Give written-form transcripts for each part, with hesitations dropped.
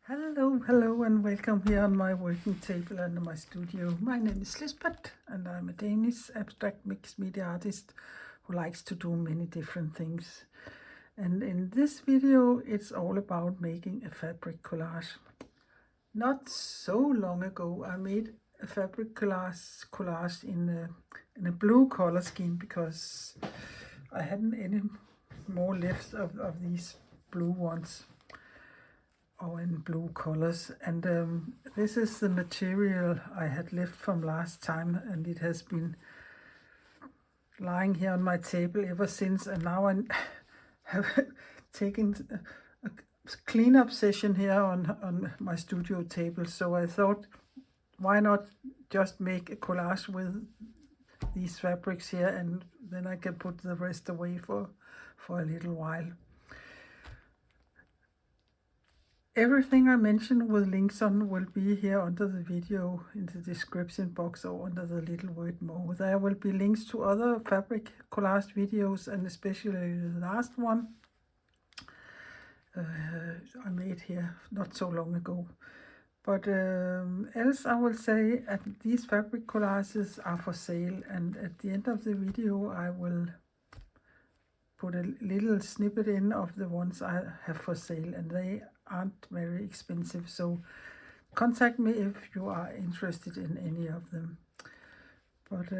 Hello, and welcome here on my working table and my studio. My name is Lisbeth, and I'm a Danish abstract mixed media artist who likes to do many different things. And in this video, it's all about making a fabric collage. Not so long ago, I made a fabric collage in a blue color scheme because I hadn't any more left of these blue ones, or in blue colors. And this is the material I had left from last time, and it has been lying here on my table ever since. And now I have taken a cleanup session here on my studio table. So I thought, why not just make a collage with these fabrics here, and then I can put the rest away for a little while. Everything I mentioned with links on will be here under the video in the description box or under the little word more. There will be links to other fabric collage videos, and especially the last one I made here not so long ago. But else I will say that these fabric collages are for sale, and at the end of the video I will put a little snippet in of the ones I have for sale, and they aren't very expensive, so contact me if you are interested in any of them. But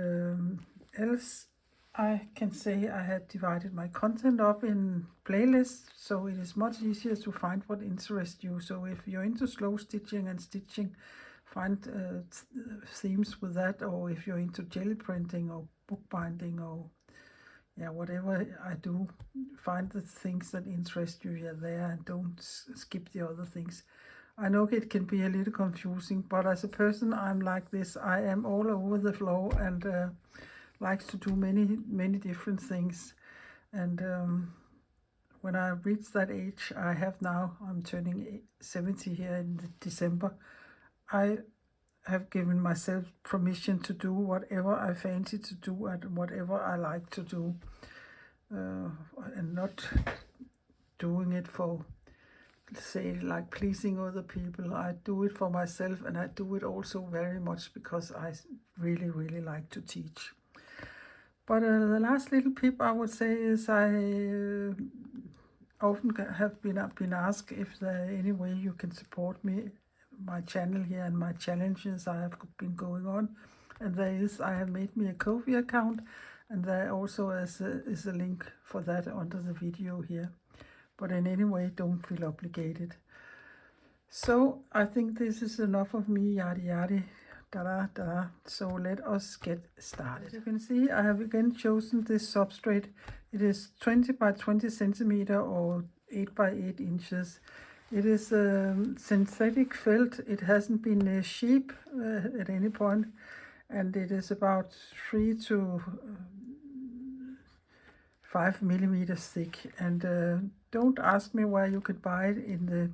else I can say I have divided my content up in playlists, so it is much easier to find what interests you. So if you're into slow stitching and stitching, find themes with that, or if you're into gel printing or bookbinding or whatever I do, find the things that interest you there and don't skip the other things. I know it can be a little confusing, but as a person I'm like this. I am all over the floor and likes to do many different things. And when I reach that age I have now, I'm turning 70 here in December, I have given myself permission to do whatever I fancy to do and whatever I like to do, and not doing it for, say, like pleasing other people. I do it for myself, and I do it also very much because I really like to teach. But the last little tip I would say is I often have been asked if there any way you can support me, my channel here, and my challenges I have been going on. And there is, I have made me a Ko-fi account, and there also is a link for that under the video here. But in any way, don't feel obligated. So I think this is enough of me yada da. So let us get started. As you can see, I have again chosen this substrate. It is 20 by 20 centimeter or 8 by 8 inches. It is synthetic felt. It hasn't been sheep at any point, and it is about 3 to 5 millimeters thick. And don't ask me where you could buy it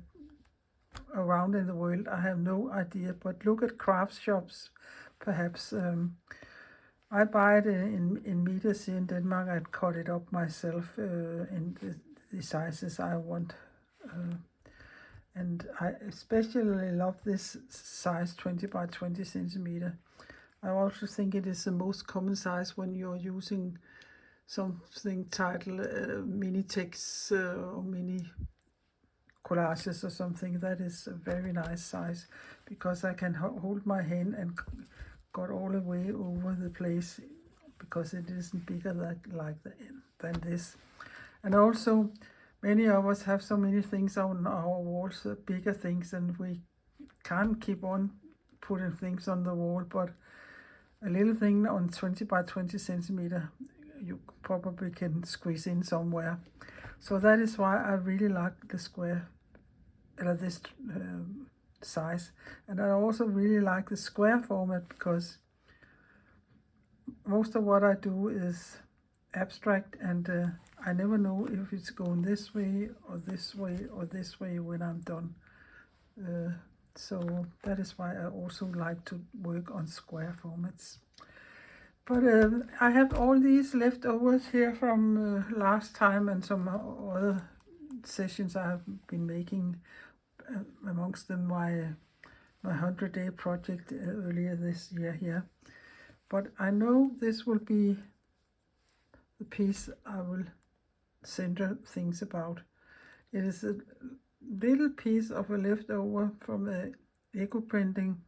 around in the world. I have no idea, but look at craft shops perhaps. I buy it in meters here in Denmark. I'd cut it up myself in the sizes I want. And I especially love this size 20 by 20 centimeter. I also think it is the most common size when you're using something titled mini texts or mini collages or something. That is a very nice size because I can hold my hand and got all the way over the place because it isn't bigger than this. And also many of us have so many things on our walls, bigger things, and we can't keep on putting things on the wall, but a little thing on 20 by 20 centimeter you probably can squeeze in somewhere. So that is why I really like the square, this size. And I also really like the square format because most of what I do is abstract, and I never know if it's going this way or this way or this way when I'm done. So that is why I also like to work on square formats. But I have all these leftovers here from last time and some other sessions I have been making amongst them my 100-day project earlier this year here. But I know this will be the piece I will center things about. It is a little piece of a leftover from the eco printing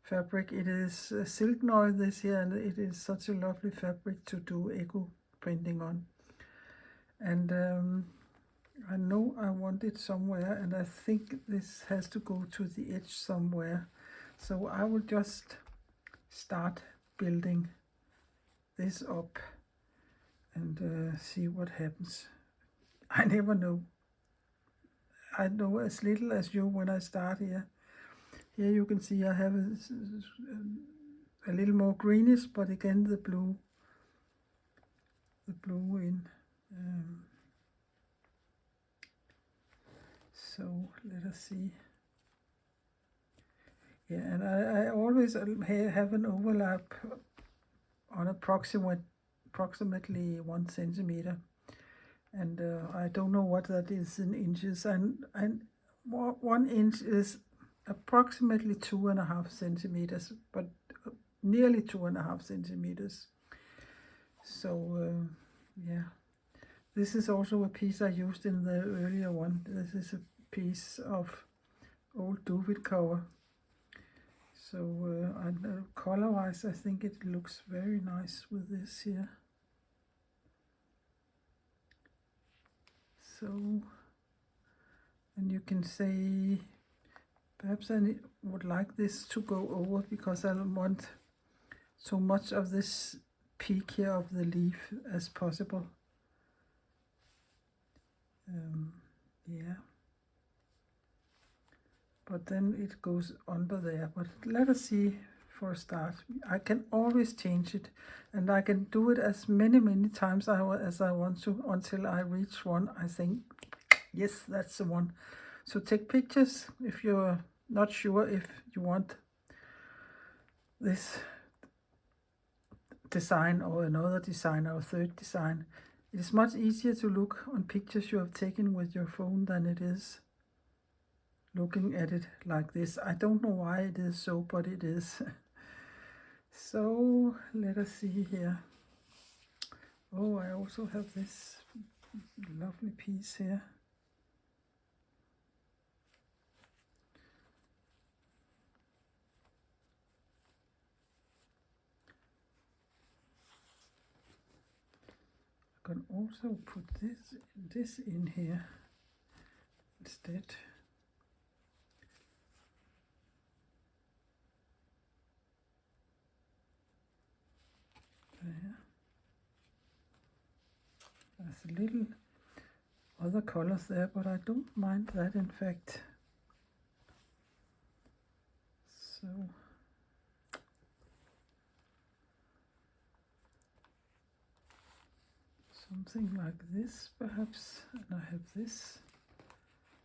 fabric. It is silk noir this year, and it is such a lovely fabric to do eco printing on. And I know I want it somewhere, and I think this has to go to the edge somewhere. So I will just start building this up and see what happens. I never know. I know as little as you when I start here. Here you can see I have a little more greenish, but again the blue in. So let us see. Yeah, and I always have an overlap on approximately 1 centimeter. And I don't know what that is in inches. And 1 inch is approximately 2.5 centimeters, but nearly 2.5 centimeters. So yeah, this is also a piece I used in the earlier one. This is a piece of old duvet cover. So color-wise, I think it looks very nice with this here. So, and you can say, perhaps I would like this to go over because I don't want so much of this peak here of the leaf as possible. Yeah. But then it goes under there. But let us see for a start. I can always change it, and I can do it as many times as I want to until I reach one. I think, yes, that's the one. So take pictures if you're not sure if you want this design or another design or a third design. It is much easier to look on pictures you have taken with your phone than it is looking at it like this. I don't know why it is so, but it is. So let us see here. Oh, I also have this lovely piece here. I can also put this in here instead. There. There's a little other colors there, but I don't mind that, in fact. So something like this perhaps, and I have this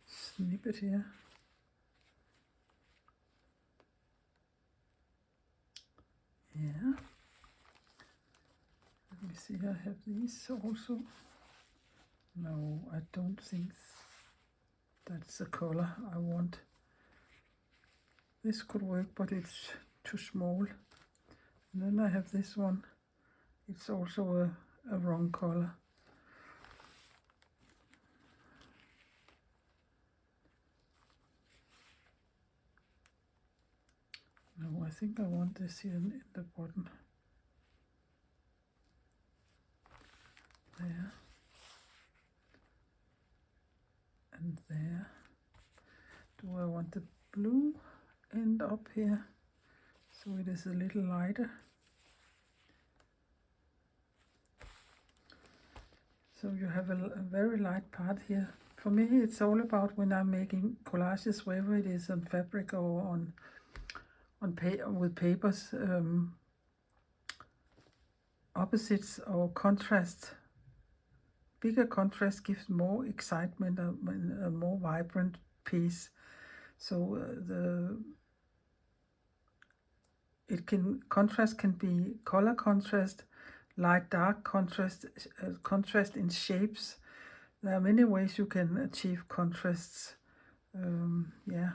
snippet here. Yeah. Let me see, I have these also. No, I don't think that's the color I want. This could work, but it's too small. And then I have this one. It's also a wrong color. No, I think I want this here in the bottom. There. And there. Do I want the blue end up here so it is a little lighter? So you have a very light part here. For me, it's all about when I'm making collages, whether it is on fabric or with papers, opposites or contrast. Bigger contrast gives more excitement, a more vibrant piece. So contrast can be color contrast, light dark contrast, contrast in shapes. There are many ways you can achieve contrasts Yeah,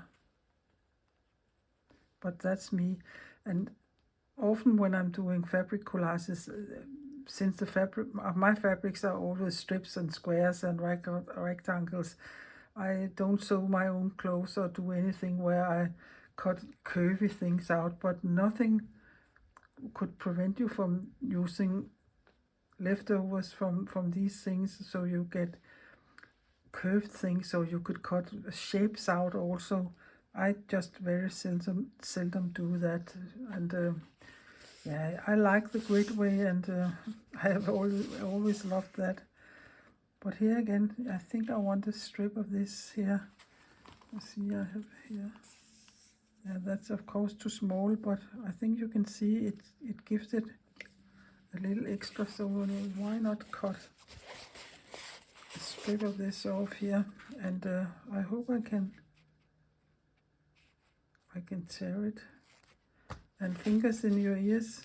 but that's me. And often when I'm doing fabric collages, since my fabrics are always strips and squares and rectangles, I don't sew my own clothes or do anything where I cut curvy things out, but nothing could prevent you from using leftovers from these things, so you get curved things, so you could cut shapes out also. I just very seldom do that, and yeah, I like the grid way, and I have always loved that. But here again, I think I want a strip of this here. Let's see, I have here. Yeah, that's of course too small, but I think you can see it gives it a little extra, so why not cut a strip of this off here? And I hope I can tear it. And fingers in your ears.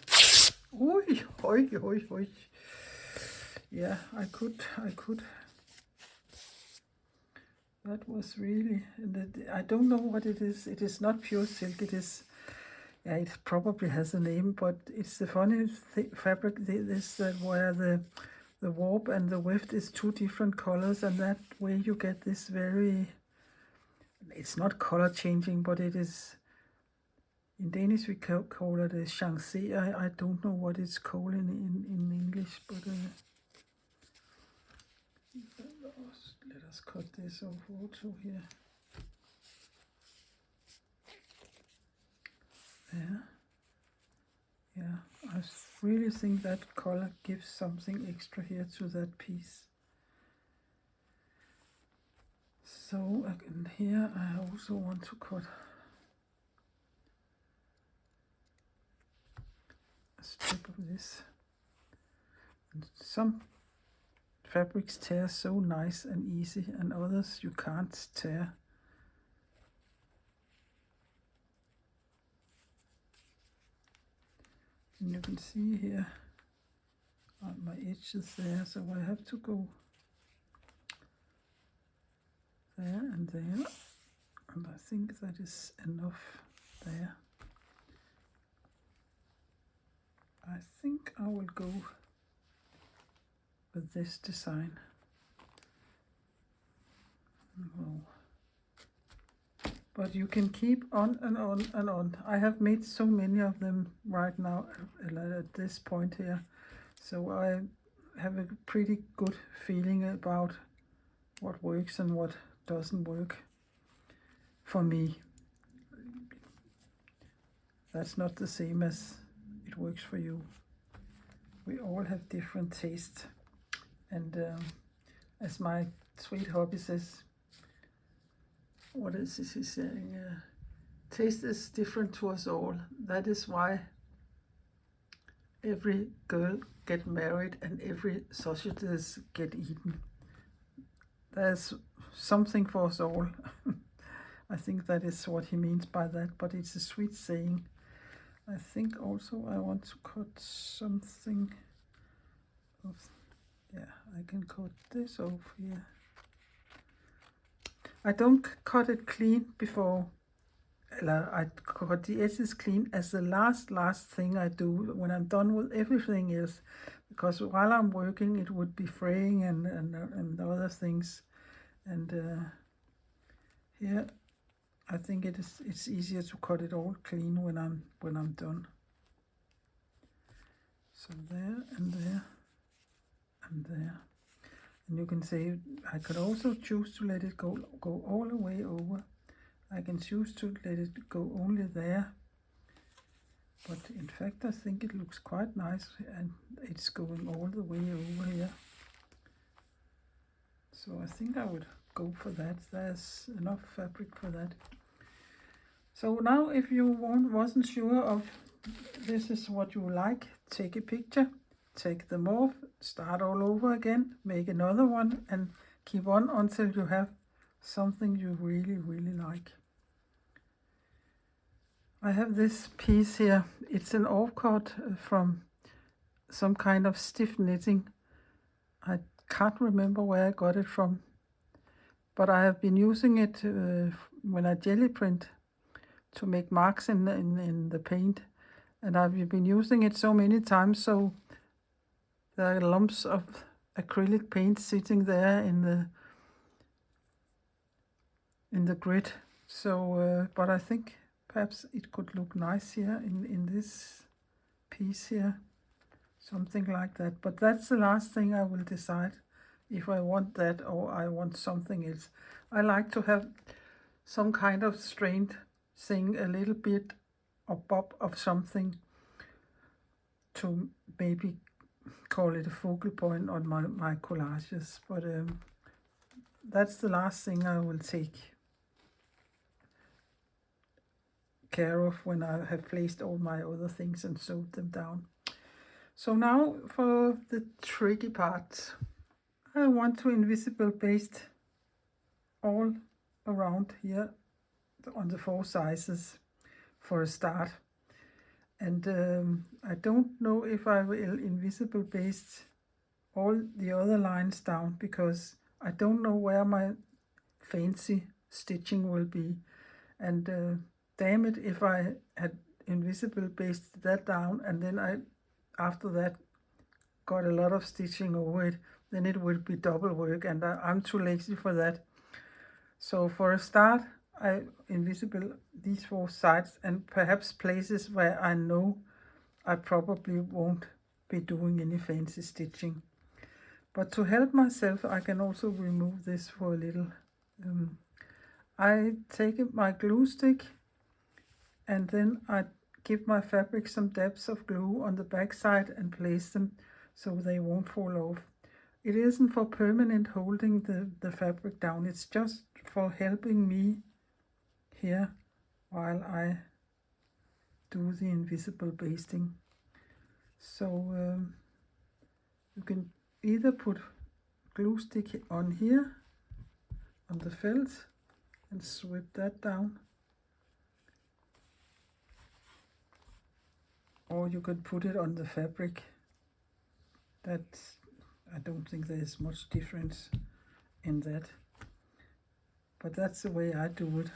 Oi, oi, oi, oi. Yeah, I could. That was really, I don't know what it is. It is not pure silk. It is, yeah, it probably has a name, but it's the funny fabric, where the warp and the weft is two different colors, and that way you get this very, it's not color changing, but it is, in Danish we call it a changé. I don't know what it's called in English, but let us cut this off also here. Yeah, I really think that color gives something extra here to that piece. So, and here I also want to cut a strip of this. And some fabrics tear so nice and easy, and others you can't tear. And you can see here on my edges there, so I have to go there and there, and I think that is enough there. I think I will go with this design. Oh. But you can keep on and on and on. I have made so many of them right now at this point here, so I have a pretty good feeling about what works and what doesn't work for me. That's not the same as it works for you. We all have different tastes, and as my sweet hubby says, what is this he's saying? Taste is different to us all. That is why every girl get married and every sausages get eaten. There's something for us all. I think that is what he means by that, but it's a sweet saying. I think also I want to cut something of, yeah, I can cut this off here. I don't cut it clean before, I cut the edges clean as the last thing I do when I'm done with everything else, because while I'm working it would be fraying and other things, and here I think it's easier to cut it all clean when I'm done. So there and there and there. And you can say, I could also choose to let it go all the way over. I can choose to let it go only there. But in fact, I think it looks quite nice, and it's going all the way over here. So I think I would go for that. There's enough fabric for that. So now if you wasn't sure of this is what you like, take a picture, take them off, start all over again, make another one, and keep on until you have something you really, really like. I have this piece here. It's an offcut from some kind of stiff knitting. I can't remember where I got it from, but I have been using it when I jelly print to make marks in the paint, and I've been using it so many times, so there are lumps of acrylic paint sitting there in the grid. So, but I think perhaps it could look nice here in this piece here, something like that. But that's the last thing I will decide, if I want that or I want something else. I like to have some kind of strained thing, a little bit of pop of something to maybe call it a focal point on my collages. But that's the last thing I will take care of when I have placed all my other things and sewed them down. So now for the tricky part. I want to invisible baste all around here on the 4 sizes for a start. And I don't know if I will invisible baste all the other lines down, because I don't know where my fancy stitching will be. And damn it, if I had invisible basted that down and then I after that got a lot of stitching over it, then it would be double work, and I'm too lazy for that. So for a start, I invisible these 4 sides and perhaps places where I know I probably won't be doing any fancy stitching. But to help myself, I can also remove this for a little. I take my glue stick and then I give my fabric some dabs of glue on the back side and place them so they won't fall off. It isn't for permanent holding the fabric down, it's just for helping me here while I do the invisible basting. So you can either put glue stick on here on the felt and sweep that down, or you could put it on the fabric. I don't think there's much difference in that, but that's the way I do it.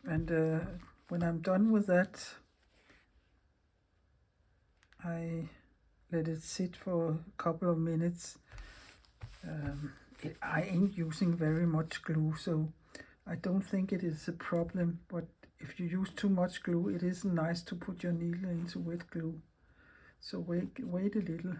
And when I'm done with that, I let it sit for a couple of minutes. I ain't using very much glue, so I don't think it is a problem, but if you use too much glue, it isn't nice to put your needle into wet glue. So wait a little.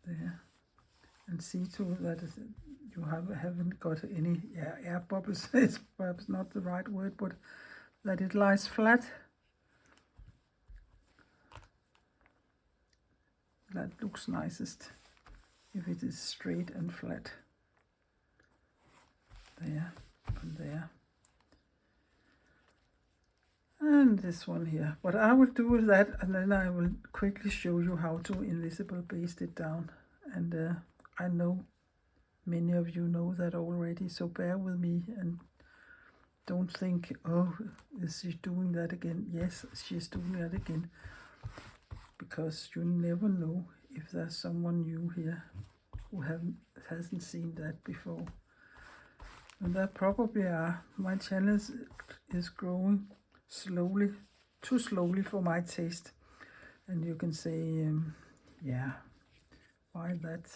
There. And see to that you haven't got any air bubbles. It's perhaps not the right word, but that it lies flat. That looks nicest if it is straight and flat. There and there. And this one here. But I will do that, and then I will quickly show you how to invisible baste it down. And I know many of you know that already, so bear with me and don't think, oh, is she doing that again? Yes, she's doing that again, because you never know if there's someone new here who hasn't seen that before. And there probably are. My channel is growing slowly, too slowly for my taste. And you can say, yeah, why that?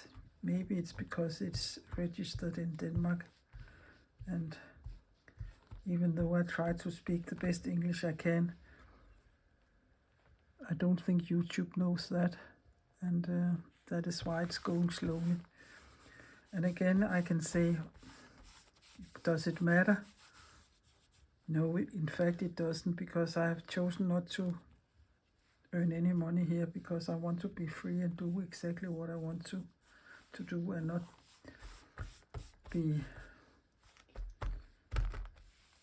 Maybe it's because it's registered in Denmark, and even though I try to speak the best English I can, I don't think YouTube knows that, and that is why it's going slowly. And again, I can say, does it matter? No, in fact it doesn't, because I have chosen not to earn any money here, because I want to be free and do exactly what I want to do, and not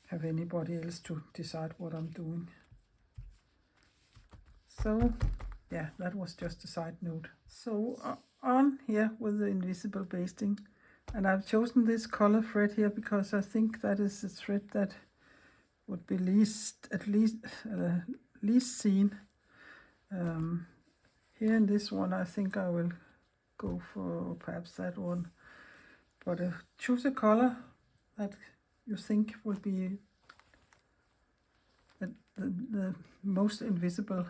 have anybody else to decide what I'm doing. So yeah, that was just a side note. So on here with the invisible basting, and I've chosen this color thread here because I think that is the thread that would be least seen. Here in this one, I think I will go for perhaps that one. But choose a color that you think will be the most invisible.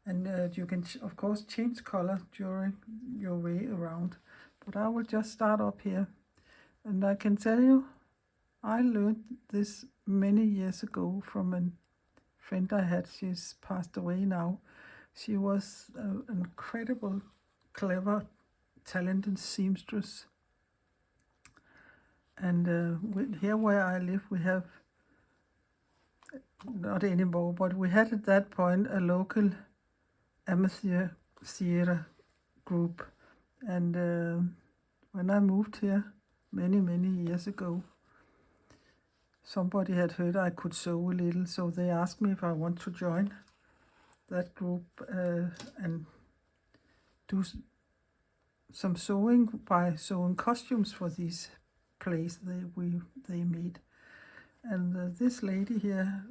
And you can, of course, change color during your way around. But I will just start up here. And I can tell you, I learned this many years ago from a friend I had. She's passed away now. She was an incredible, clever, talented seamstress. And here where I live, we have, not anymore, but we had at that point a local amateur theater group. And when I moved here many years ago, somebody had heard I could sew a little, so they asked me if I want to join that group and do some sewing by sewing costumes for these plays they made. And this lady here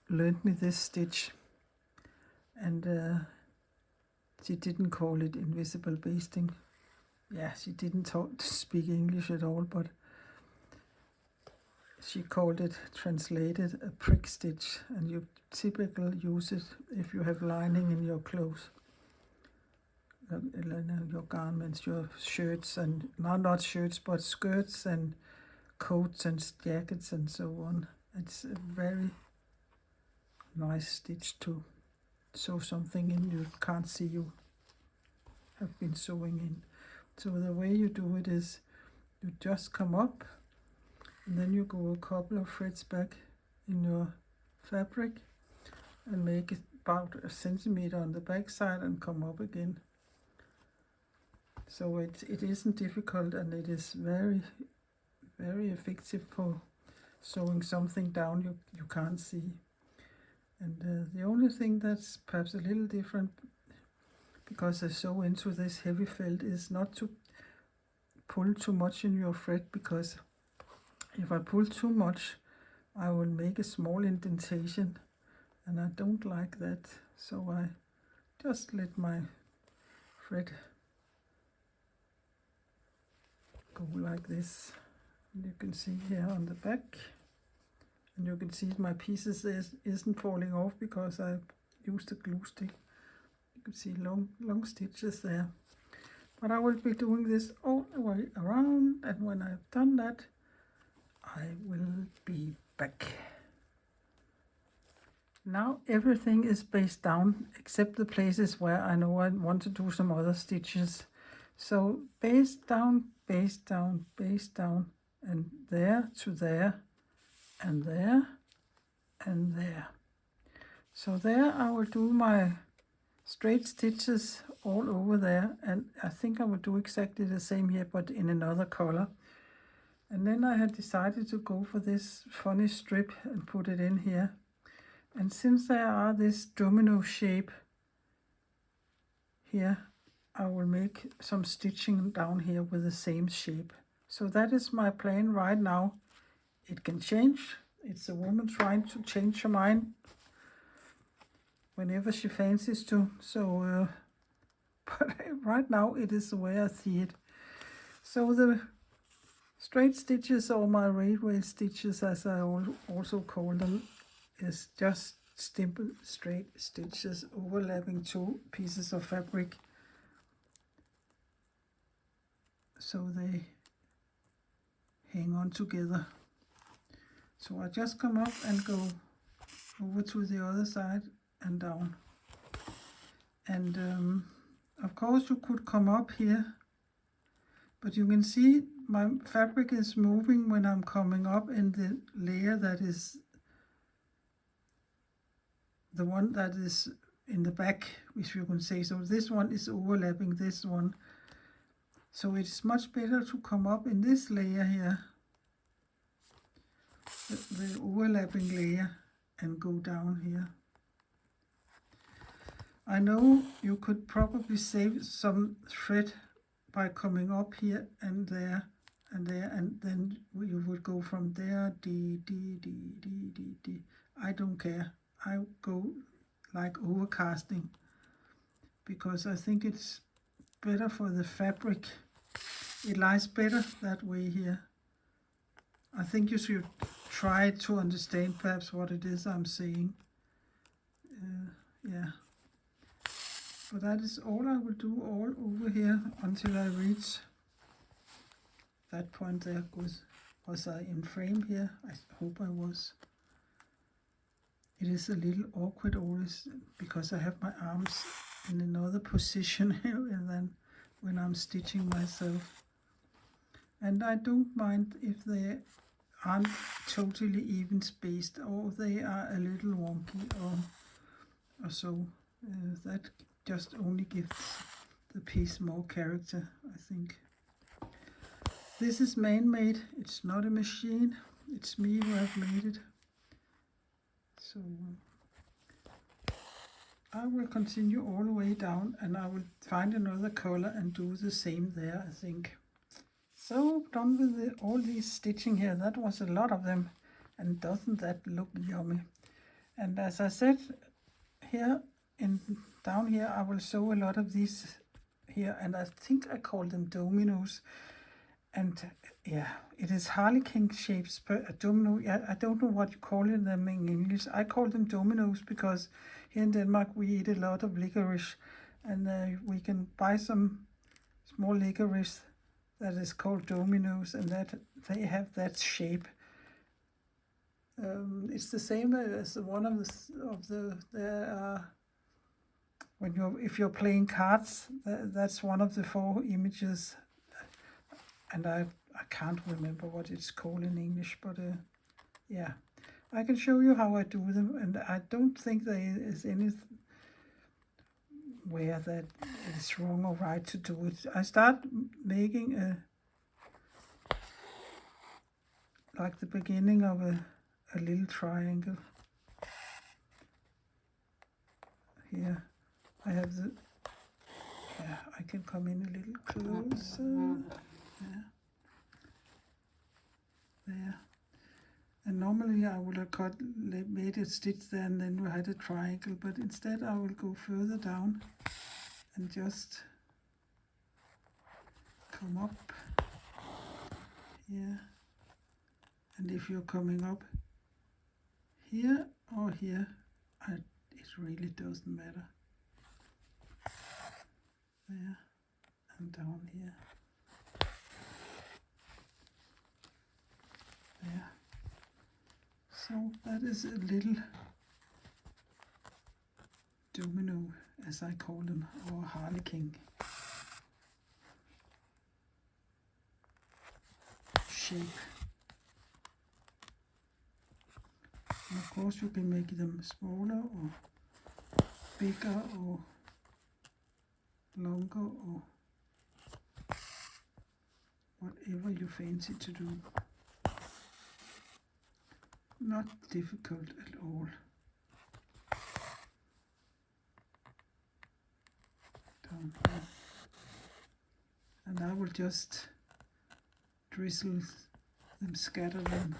learned me this stitch, and she didn't call it invisible basting. Yeah, she didn't speak English at all, but she called it, translated, a prick stitch, and you typically use it if you have lining in your clothes, your garments, your shirts, and not shirts, but skirts and coats and jackets and so on. It's a very nice stitch to sew something in you can't see you have been sewing in. So the way you do it is you just come up, and then you go a couple of threads back in your fabric and make it about a centimeter on the back side and come up again. So it isn't difficult, and it is very effective for sewing something down you can't see. And the only thing that's perhaps a little different, because I sew into this heavy felt, is not to pull too much in your thread, because if I pull too much, I will make a small indentation, and I don't like that. So I just let my thread go like this. And you can see here on the back, and you can see my pieces isn't falling off because I used a glue stick. You can see long stitches there. But I will be doing this all the way around, and when I've done that, I will be back. Now everything is based down except the places where I know I want to do some other stitches. So base down, base down, base down, and there to there, and there, and there. So there I will do my straight stitches all over there, and I think I will do exactly the same here, but in another color. And then I had decided to go for this funny strip and put it in here. And since there are this domino shape here, I will make some stitching down here with the same shape. So that is my plan right now. It can change. It's a woman trying to change her mind whenever she fancies to. So, but right now it is the way I see it. So the straight stitches, or my railway stitches as I also call them, is just simple straight stitches overlapping two pieces of fabric, so they hang on together. So I just come up and go over to the other side and down. And of course you could come up here, but you can see my fabric is moving when I'm coming up in the layer that is the one that is in the back, if you can say so. This one is overlapping this one. So it's much better to come up in this layer here, the overlapping layer, and go down here. I know you could probably save some thread by coming up here and there and there, and then you would go from there, D, D, D, D, D, D. I don't care. I go like overcasting because I think it's better for the fabric. It lies better that way here. I think you should try to understand perhaps what it is I'm saying. Yeah. But that is all I will do all over here until I reach that point there. Was I in frame here? I hope I was. It is a little awkward always because I have my arms in another position than when I'm stitching myself. And I don't mind if they aren't totally even spaced or they are a little wonky or so. That just only gives the piece more character, I think. This is man-made. It's not a machine. It's me who have made it. So I will continue all the way down and I will find another color and do the same there, I think. So done with all these stitching here. That was a lot of them, and doesn't that look yummy? And as I said, here down here I will sew a lot of these here, and I think I call them dominoes. And yeah, it is harlequin shapes per a domino. I don't know what you call them in English. I call them dominoes because here in Denmark we eat a lot of licorice, and we can buy some small licorice that is called dominoes, and that they have that shape. It's the same as one of the when if you're playing cards, that's one of the 4 images, and I can't remember what it's called in English, but yeah, I can show you how I do them, and I don't think there is any where that it's wrong or right to do it. I start making like the beginning of a little triangle. Here I have the, yeah, I can come in a little closer. Yeah. There. And normally I would have made a stitch there and then we had a triangle, but instead I will go further down and just come up here. And if you're coming up here or here, it really doesn't matter. There and down here. There. So that is a little domino, as I call them, or harlequin shape. And of course you can make them smaller or bigger or longer or whatever you fancy to do. Not difficult at all. Down here. And I will just drizzle them, scatter them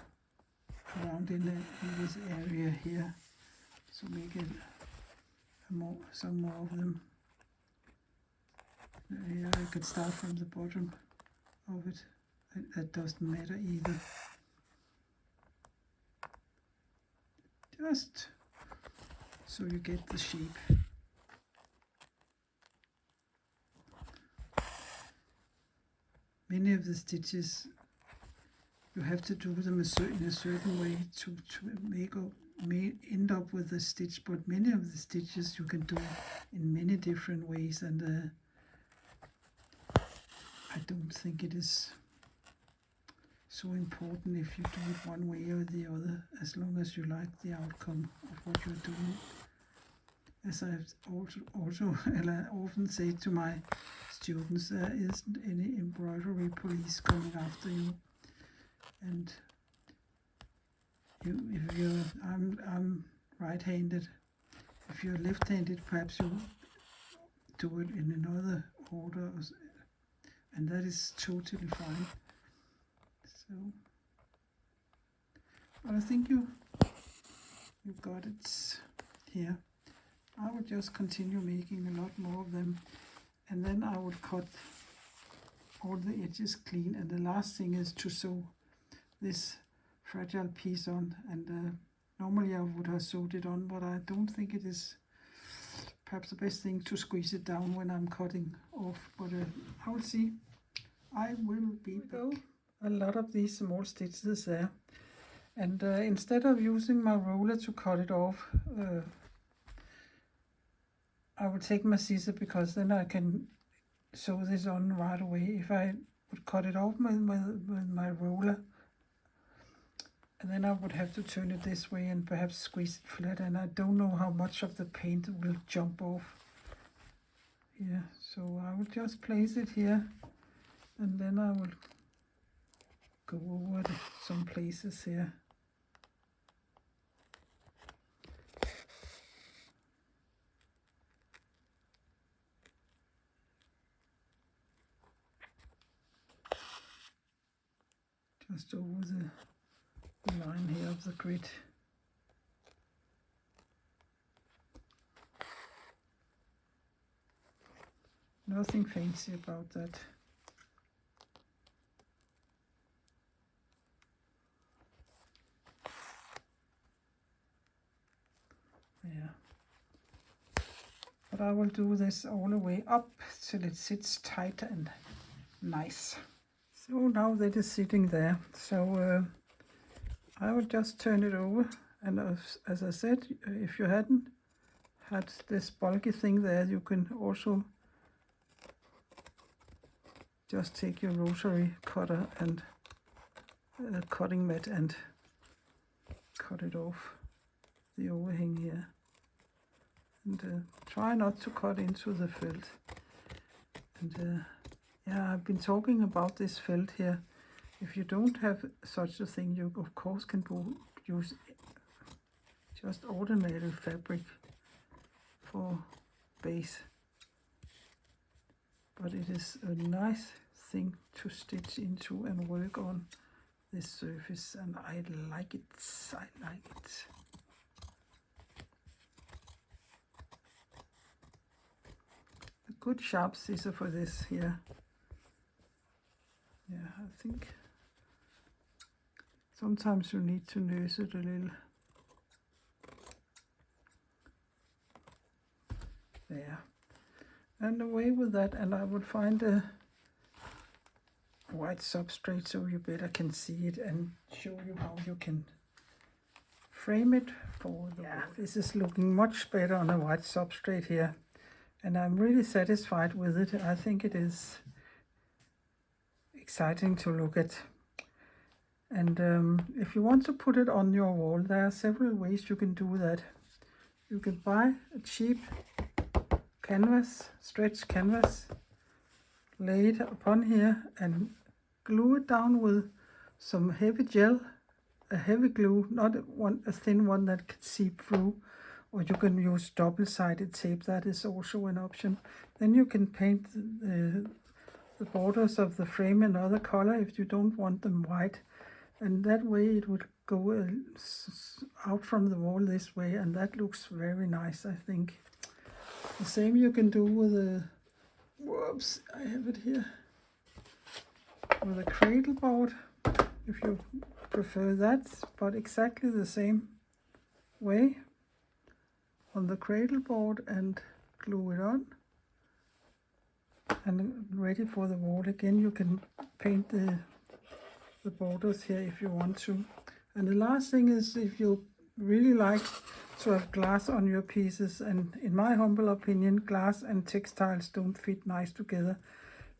around in this area here, so make it some more of them. Here I could start from the bottom of it. That doesn't matter either. Just so you get the shape. Many of the stitches you have to do them in a certain way to end up with the stitch, but many of the stitches you can do in many different ways, and I don't think it is so important if you do it one way or the other, as long as you like the outcome of what you're doing. As I've also often say to my students, there isn't any embroidery police coming after you. And I'm right-handed. If you're left-handed, perhaps you do it in another order, and that is totally fine. So, but I think you got it here. I will just continue making a lot more of them, and then I will cut all the edges clean. And the last thing is to sew this fragile piece on, and normally I would have sewed it on, but I don't think it is perhaps the best thing to squeeze it down when I'm cutting off, but I will see. I will be back. A lot of these small stitches there, and instead of using my roller to cut it off, I will take my scissors, because then I can sew this on right away. If I would cut it off with my roller, and then I would have to turn it this way and perhaps squeeze it flat, and I don't know how much of the paint will jump off here. So I will just place it here, and then I will go over some places here. Just over the line here of the grid. Nothing fancy about that. Yeah. But I will do this all the way up till it sits tight and nice. So now that is sitting there. So I will just turn it over, and as I said, if you hadn't had this bulky thing there, you can also just take your rotary cutter and cutting mat and cut it off the overhang here, and try not to cut into the felt. And yeah, I've been talking about this felt here. If you don't have such a thing, you of course can use just ordinary fabric for base, but it is a nice thing to stitch into and work on this surface, and I like it. I like it. A good sharp scissor for this here. Yeah, I think sometimes you need to nurse it a little. There. And away with that, and I would find a white substrate so you better can see it and show you how you can frame it for the wall. This is looking much better on a white substrate here, and I'm really satisfied with it. I think it is exciting to look at. And if you want to put it on your wall, there are several ways you can do that. You can buy a cheap canvas, stretch canvas, lay it upon here and glue it down with some heavy gel, a heavy glue, not a thin one that can seep through, or you can use double-sided tape. That is also an option. Then you can paint the borders of the frame another color if you don't want them white, and that way it would go out from the wall this way, and that looks very nice, I think. The same you can do with a, whoops, I have it here, with a cradle board if you prefer that, but exactly the same way on the cradle board, and glue it on and ready for the wall. Again, you can paint the borders here if you want to. And the last thing is, if you really like to have glass on your pieces, and in my humble opinion, glass and textiles don't fit nice together,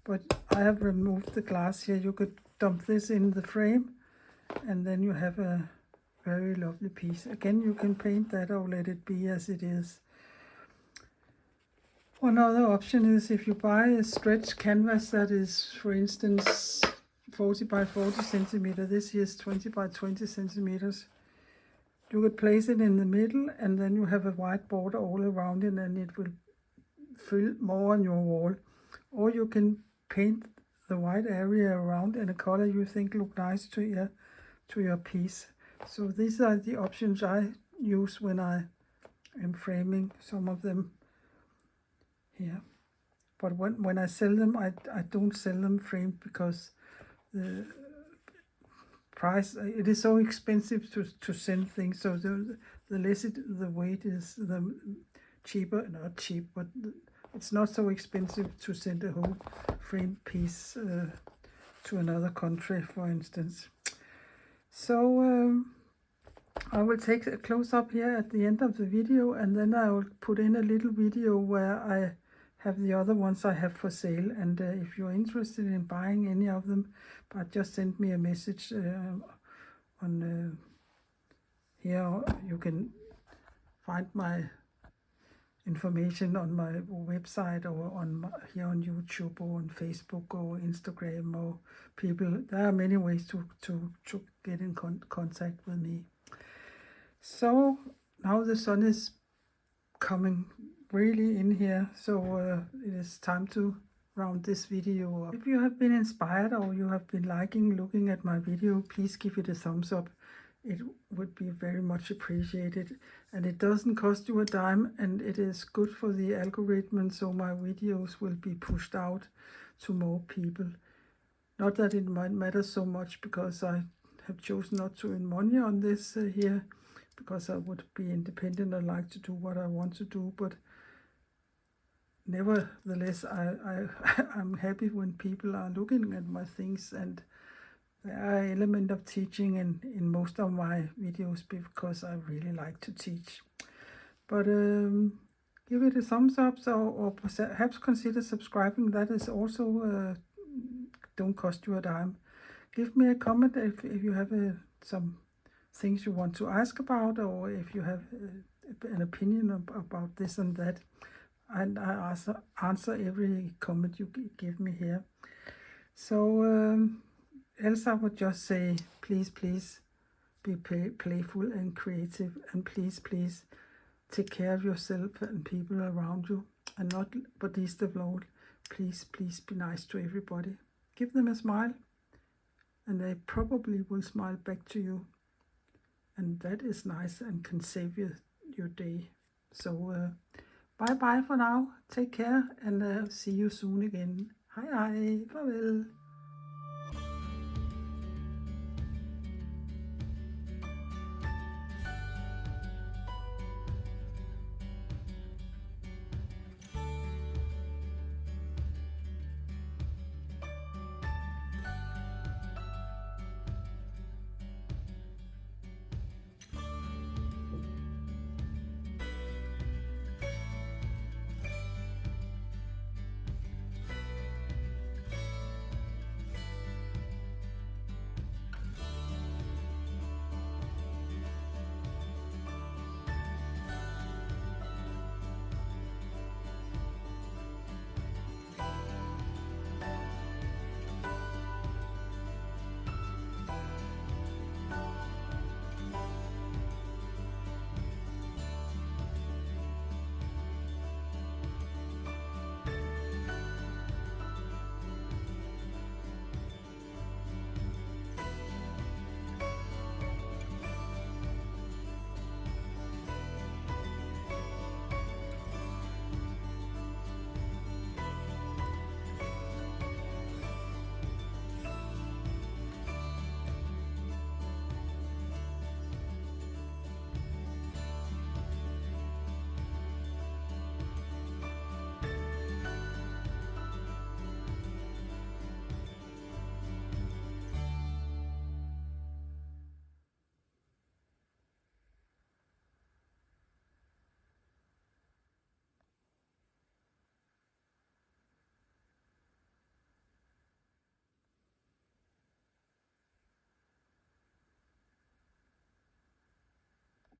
but I have removed the glass here. You could dump this in the frame, and then you have a very lovely piece. Again, you can paint that or let it be as it is. One other option is, if you buy a stretch canvas that is, for instance, 40 by 40 centimeters, this here is 20 by 20 centimeters, you could place it in the middle, and then you have a white border all around it, and it will, fill more on your wall, or you can paint the white area around in a color you think look nice to your piece. So these are the options I use when I am framing some of them here. But when I sell them, I don't sell them framed because the price, it is so expensive to send things. So the less the weight is, the cheaper, not cheap, but it's not so expensive to send a whole framed piece to another country, for instance. So I will take a close-up here at the end of the video, and then I will put in a little video where I have the other ones I have for sale. And if you're interested in buying any of them, but just send me a message on here. You can find my information on my website, or here on YouTube, or on Facebook, or Instagram, or people. There are many ways to get in contact with me. So now the sun is coming really in here, so it is time to round this video up. If you have been inspired, or you have been looking at my video, please give it a thumbs up. It would be very much appreciated, and it doesn't cost you a dime, and it is good for the algorithm, so my videos will be pushed out to more people. Not that it might matter so much, because I have chosen not to earn money on this here, because I would be independent. I like to do what I want to do, but nevertheless, I'm happy when people are looking at my things, and there are an element of teaching in most of my videos, because I really like to teach. But give it a thumbs up, or perhaps consider subscribing. That is also don't cost you a dime. Give me a comment if you have some things you want to ask about, or if you have an opinion about this and that, and I answer every comment you give me here. So else I would just say, please be playful and creative, and please take care of yourself and people around you, and not but least of all, please be nice to everybody. Give them a smile, and they probably will smile back to you. And that is nice and can save your day. So bye for now. Take care, and see you soon again. Hej, farvel.